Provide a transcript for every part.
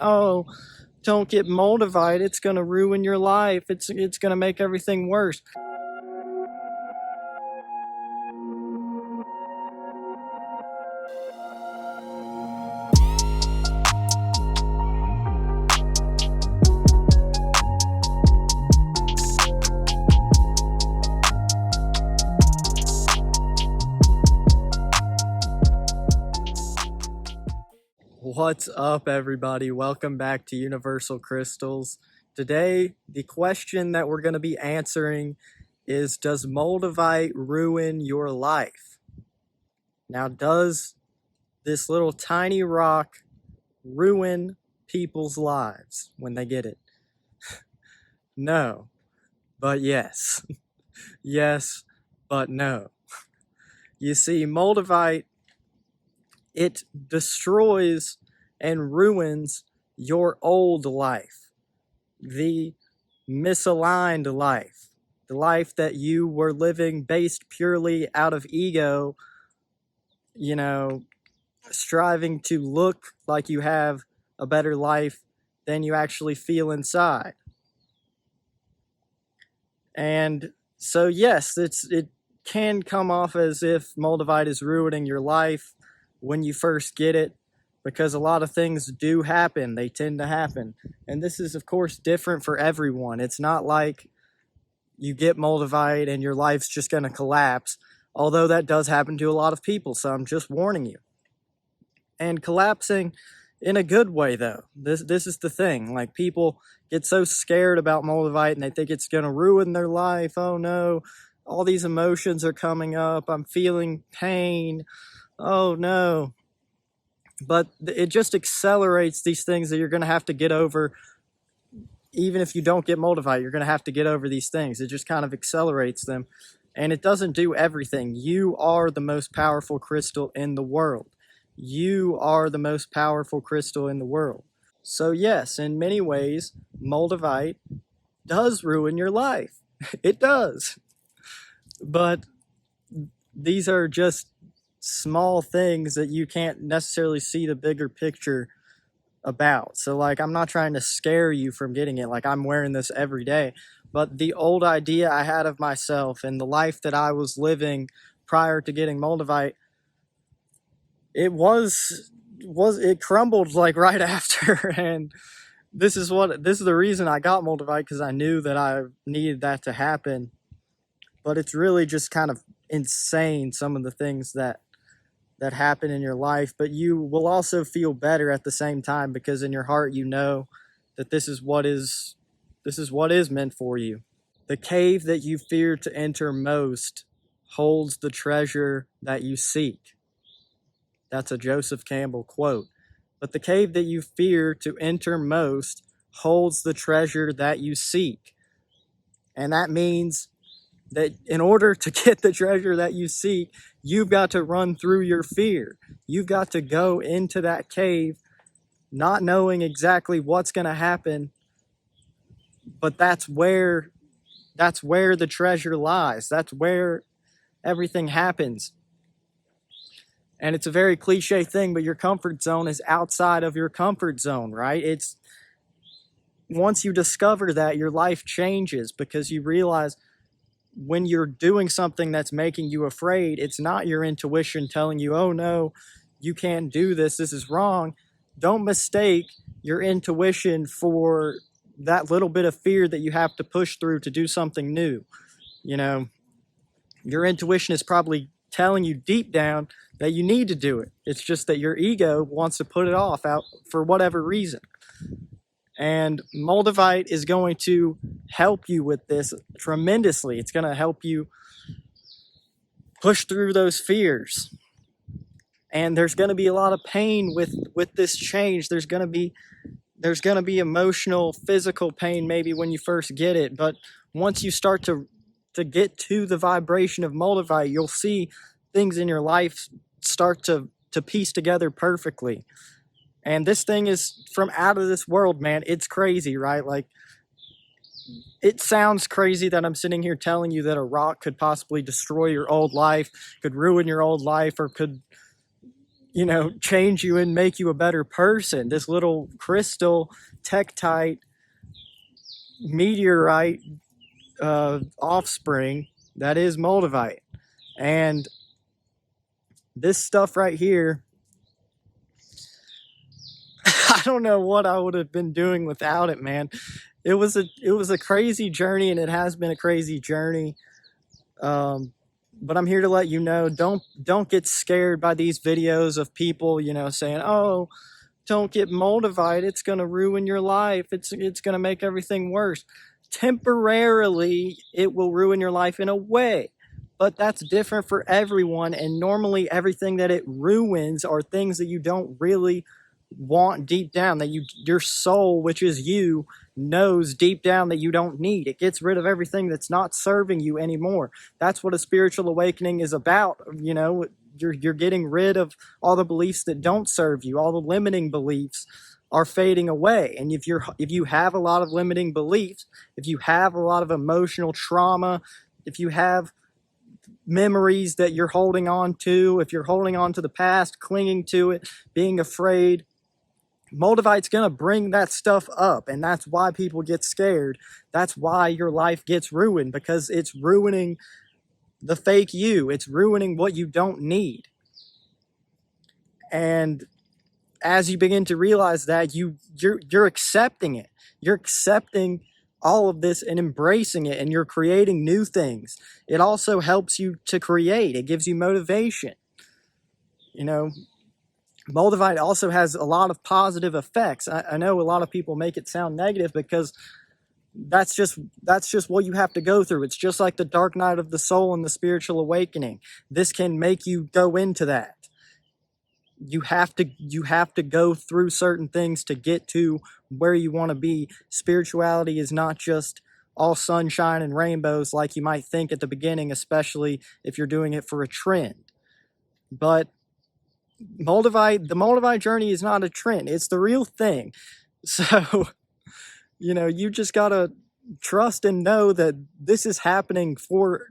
Oh, don't get Moldavite. It's going to ruin your life. It's going to make everything worse. What's up, everybody? Welcome back to Universal Crystals. Today, the question that we're going to be answering is, does Moldavite ruin your life? Now, does this little tiny rock ruin people's lives when they get it? No, but yes. Yes, but no. You see, Moldavite, it destroys and ruins your old life, the misaligned life, the life that you were living based purely out of ego, striving to look like you have a better life than you actually feel inside. And so, yes, it can come off as if Moldavite is ruining your life when you first get it, because a lot of things do happen. They tend to happen. And this is, of course, different for everyone. It's not like you get Moldavite and your life's just going to collapse, although that does happen to a lot of people, so I'm just warning you. And collapsing in a good way, though. This is the thing. Like, people get so scared about Moldavite and they think it's going to ruin their life. Oh, no. All these emotions are coming up. I'm feeling pain. Oh, no. But it just accelerates these things that you're going to have to get over. Even if you don't get Moldavite, you're going to have to get over these things. It just kind of accelerates them. And it doesn't do everything. You are the most powerful crystal in the world. You are the most powerful crystal in the world. So yes, in many ways, Moldavite does ruin your life. It does. But these are just small things that you can't necessarily see the bigger picture about. So, like, I'm not trying to scare you from getting it. Like, I'm wearing this every day. But the old idea I had of myself and the life that I was living prior to getting Moldavite, it crumbled like right after. And this is the reason I got Moldavite, because I knew that I needed that to happen. But it's really just kind of insane, some of the things that happen in your life. But you will also feel better at the same time, because in your heart you know that this is what is meant for you. The cave that you fear to enter most holds the treasure that you seek. That's a Joseph Campbell quote. But the cave that you fear to enter most holds the treasure that you seek. And that means that in order to get the treasure that you seek, you've got to run through your fear. You've got to go into that cave not knowing exactly what's going to happen, but that's where the treasure lies. That's where everything happens. And it's a very cliche thing, but your comfort zone is outside of your comfort zone, right? It's once you discover that, your life changes, because you realize when you're doing something that's making you afraid, it's not your intuition telling you, oh no, you can't do this, this is wrong. Don't mistake your intuition for that little bit of fear that you have to push through to do something new. Your intuition is probably telling you deep down that you need to do it. It's just that your ego wants to put it off out for whatever reason. And Moldavite is going to help you with this tremendously. It's going to help you push through those fears. And there's going to be a lot of pain with this change. There's going to be emotional, physical pain maybe when you first get it. But once you start to get to the vibration of Moldavite, you'll see things in your life start to piece together perfectly. And this thing is from out of this world, man. It's crazy, right? Like, it sounds crazy that I'm sitting here telling you that a rock could possibly destroy your old life, could ruin your old life, or could, change you and make you a better person. This little crystal tektite meteorite offspring that is Moldavite. And this stuff right here, I don't know what I would have been doing without it, man. It was a crazy journey, and it has been a crazy journey. But I'm here to let you know, don't get scared by these videos of people, saying, "Oh, don't get Moldavite. It's going to ruin your life. It's going to make everything worse." Temporarily, it will ruin your life in a way, but that's different for everyone. And normally everything that it ruins are things that you don't really want deep down, that your soul, which is you, knows deep down that you don't need. It gets rid of everything that's not serving you anymore. That's what a spiritual awakening is about. You're getting rid of all the beliefs that don't serve you. All the limiting beliefs are fading away. And if you have a lot of limiting beliefs, if you have a lot of emotional trauma, if you have memories that you're holding on to, if you're holding on to the past, clinging to it, being afraid, Moldavite's going to bring that stuff up. And that's why people get scared. That's why your life gets ruined, because it's ruining the fake you. It's ruining what you don't need. And as you begin to realize that, you're accepting it. You're accepting all of this and embracing it, and you're creating new things. It also helps you to create. It gives you motivation. Moldavite also has a lot of positive effects. I know a lot of people make it sound negative, because that's just what you have to go through. It's just like the dark night of the soul and the spiritual awakening. This can make you go into that. You have to go through certain things to get to where you want to be. Spirituality is not just all sunshine and rainbows like you might think at the beginning, especially if you're doing it for a trend. But the Moldavite journey is not a trend. It's the real thing. So, you just got to trust and know that this is happening for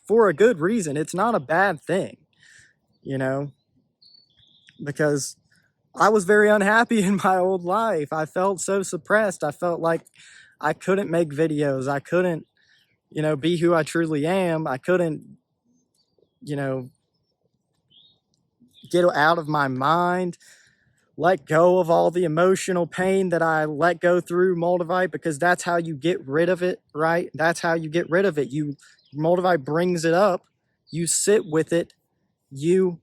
a good reason. It's not a bad thing, because I was very unhappy in my old life. I felt so suppressed. I felt like I couldn't make videos. I couldn't, be who I truly am. I couldn't, get out of my mind, let go of all the emotional pain that I let go through Moldavite, because that's how you get rid of it, right? That's how you get rid of it. Moldavite brings it up, you sit with it, you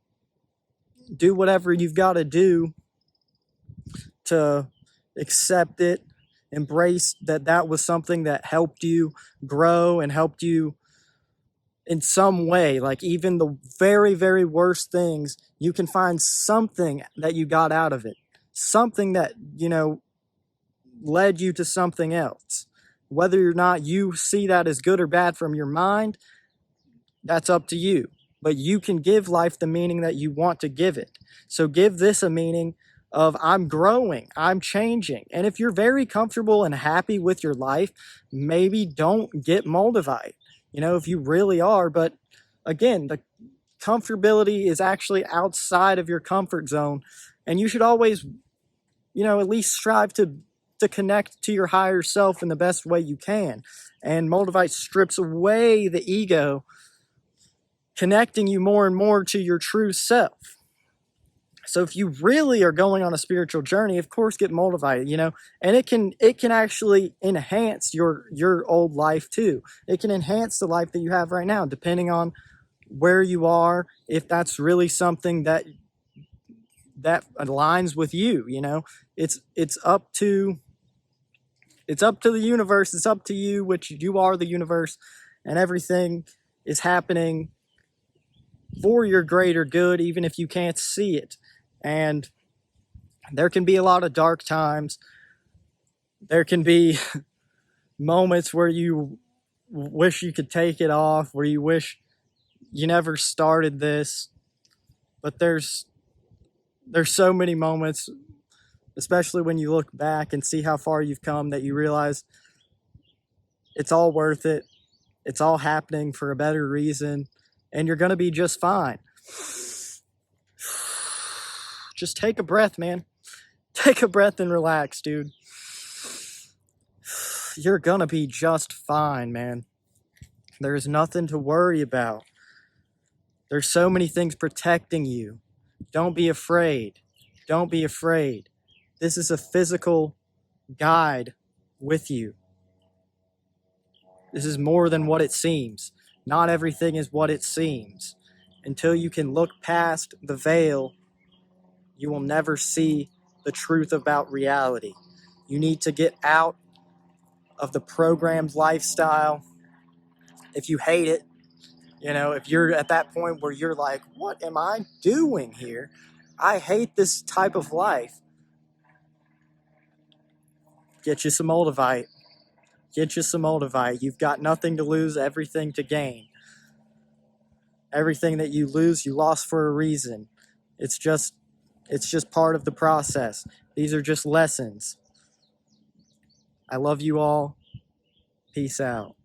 do whatever you've got to do to accept it, embrace that was something that helped you grow and helped you in some way. Like even the very, very worst things, you can find something that you got out of it, something that, led you to something else. Whether or not you see that as good or bad from your mind, that's up to you. But you can give life the meaning that you want to give it. So give this a meaning of I'm growing, I'm changing. And if you're very comfortable and happy with your life, maybe don't get Moldavite, if you really are. But again, the comfortability is actually outside of your comfort zone. And you should always, at least strive to connect to your higher self in the best way you can. And Moldavite strips away the ego, connecting you more and more to your true self. So if you really are going on a spiritual journey, of course, get Moldavite, and it can actually enhance your old life too. It can enhance the life that you have right now, depending on where you are, if that's really something that aligns with you. It's up to the universe. It's up to you, which you are the universe, and everything is happening for your greater good, even if you can't see it. And there can be a lot of dark times. There can be moments where you wish you could take it off, where you wish you never started this. But there's so many moments, especially when you look back and see how far you've come, that you realize it's all worth it. It's all happening for a better reason, and you're going to be just fine. just take a breath, man. Take a breath and relax, dude. You're gonna be just fine, man. There's nothing to worry about. There's so many things protecting you. Don't be afraid. Don't be afraid. This is a physical guide with you. This is more than what it seems. Not everything is what it seems. Until you can look past the veil, you will never see the truth about reality. You need to get out of the programmed lifestyle. If you hate it, if you're at that point where you're like, what am I doing here? I hate this type of life. Get you some Moldavite. Get you some Moldavite. You've got nothing to lose, everything to gain. Everything that you lose, you lost for a reason. It's just part of the process. These are just lessons. I love you all. Peace out.